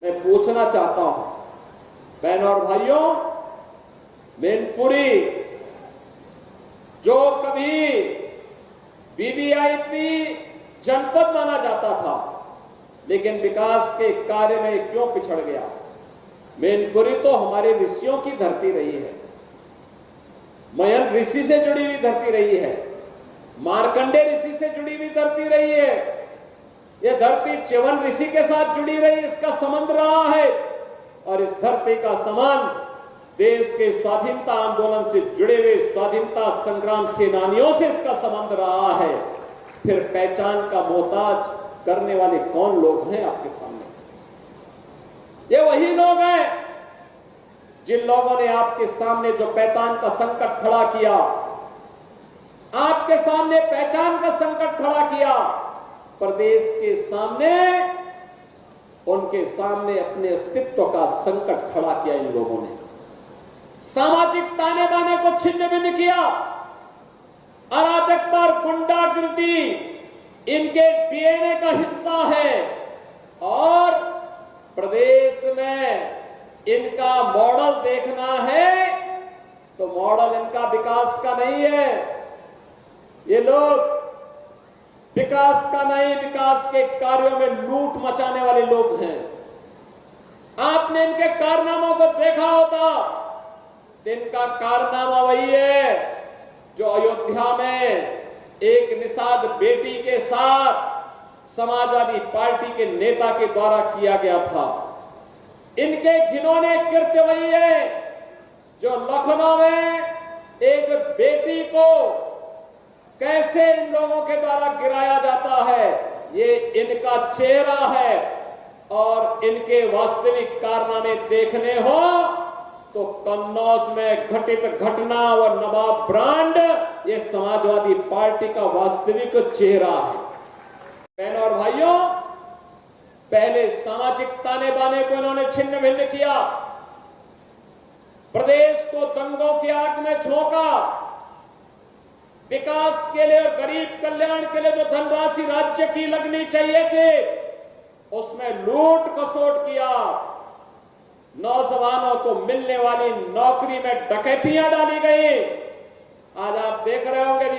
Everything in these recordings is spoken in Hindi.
मैं पूछना चाहता हूं बहनों और भाइयों, मैनपुरी जो कभी वीवीआईपी जनपद माना जाता था, लेकिन विकास के कार्य में क्यों पिछड़ गया? मैनपुरी तो हमारे ऋषियों की धरती रही है, मयन ऋषि से जुड़ी हुई धरती रही है, मार्कंडे ऋषि से जुड़ी हुई धरती रही है। यह धरती च्यवन ऋषि के साथ जुड़ी रही, इसका संबंध रहा है। और इस धरती का संबंध देश के स्वाधीनता आंदोलन से जुड़े हुए स्वाधीनता संग्राम सेनानियों से इसका संबंध रहा है। फिर पहचान का मोहताज करने वाले कौन लोग हैं आपके सामने? ये वही लोग हैं जिन लोगों ने आपके सामने जो पहचान का संकट खड़ा किया, आपके सामने पहचान का संकट खड़ा किया, प्रदेश के सामने, उनके सामने अपने अस्तित्व का संकट खड़ा किया। इन लोगों ने सामाजिक ताने बाने को छिन्न भिन्न किया। अराजकता और गुंडागिर्दी इनके डीएनए का हिस्सा है और प्रदेश में इनका मॉडल देखना है तो मॉडल इनका विकास का नहीं है। ये लोग विकास का नहीं, विकास के कार्यों में लूट मचाने वाले लोग हैं। आपने इनके कारनामों को देखा होता, इनका कारनामा वही है जो अयोध्या में एक निषाद बेटी के साथ समाजवादी पार्टी के नेता के द्वारा किया गया था। इनके घिनौने कृत्य वही है जो लखनऊ में एक बेटी को कैसे इन लोगों के द्वारा गिराया जाता है, ये इनका चेहरा है। और इनके वास्तविक कारनामे देखने हो तो कन्नौज में घटित घटना और नवाब ब्रांड ये समाजवादी पार्टी का वास्तविक चेहरा है। बहनों और भाइयों, पहले सामाजिक ताने बाने को इन्होंने छिन्न भिन्न किया, प्रदेश को दंगों की आग में झोंका, विकास के लिए और गरीब कल्याण के लिए जो धनराशि राज्य की लगनी चाहिए थी उसमें लूट खसोट किया, नौजवानों को मिलने वाली नौकरी में डकैतियां डाली गई। आज आप देख रहे होंगे कि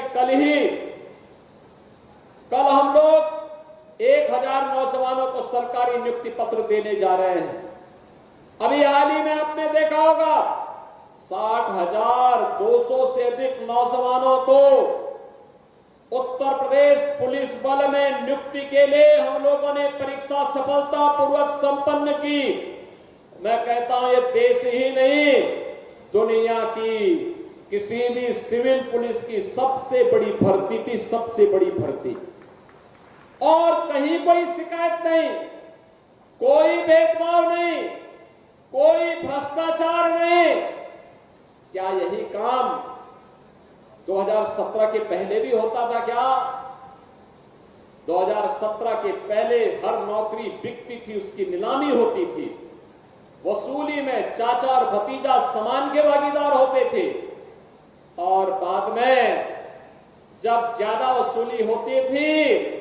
कल हम लोग 1000 नौजवानों को सरकारी नियुक्ति पत्र देने जा रहे हैं। अभी हाल ही में आपने देखा होगा 60,200 से अधिक नौजवानों को उत्तर प्रदेश पुलिस बल में नियुक्ति के लिए हम लोगों ने परीक्षा सफलतापूर्वक संपन्न की। मैं कहता हूं ये देश ही नहीं, दुनिया की किसी भी सिविल पुलिस की सबसे बड़ी भर्ती थी, सबसे बड़ी भर्ती। और कहीं कोई शिकायत नहीं, कोई भेदभाव नहीं, कोई भ्रष्टाचार नहीं। क्या यही काम 2017 के पहले भी होता था क्या? 2017 के पहले हर नौकरी बिकती थी, उसकी नीलामी होती थी, वसूली में चाचा और भतीजा समान के भागीदार होते थे। और बाद में जब ज्यादा वसूली होती थी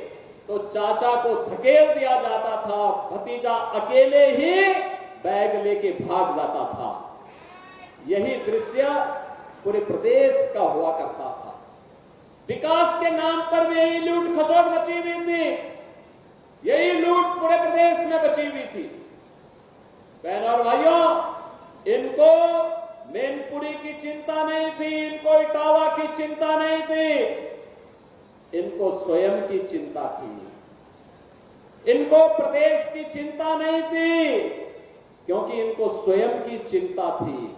तो चाचा को धकेल दिया जाता था, भतीजा अकेले ही बैग लेके भाग जाता था। यही दृश्य पूरे प्रदेश का हुआ करता था। विकास के नाम पर भी यही लूट खसोट मची हुई थी, यही लूट पूरे प्रदेश में बची हुई थी। बहनों और भाइयों, इनको मैनपुरी की चिंता नहीं थी, इनको इटावा की चिंता नहीं थी, इनको स्वयं की चिंता थी। इनको प्रदेश की चिंता नहीं थी क्योंकि इनको स्वयं की चिंता थी।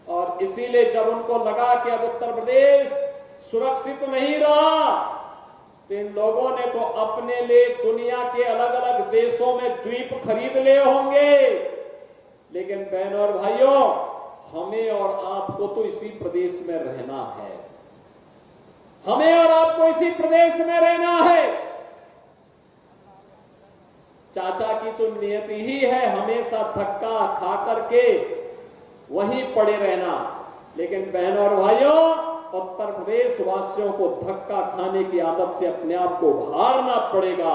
और इसीलिए जब उनको लगा कि अब उत्तर प्रदेश सुरक्षित नहीं रहा तो इन लोगों ने तो अपने लिए दुनिया के अलग अलग देशों में द्वीप खरीद लिए होंगे। लेकिन बहनों और भाइयों, हमें और आपको तो इसी प्रदेश में रहना है, हमें और आपको इसी प्रदेश में रहना है। चाचा की तो नियति ही है हमेशा धक्का खा करके वहीं पड़े रहना। लेकिन बहनों और भाइयों, उत्तर प्रदेश वासियों को धक्का खाने की आदत से अपने आप को उभारना पड़ेगा।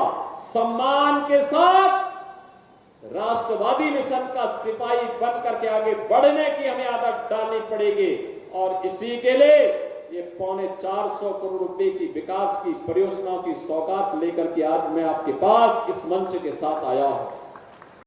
सम्मान के साथ राष्ट्रवादी मिशन का सिपाही बन करके आगे बढ़ने की हमें आदत डालनी पड़ेगी। और इसी के लिए ये 450 करोड़ रुपए की विकास की परियोजनाओं की सौगात लेकर के आज मैं आपके पास इस मंच के साथ आया हूं।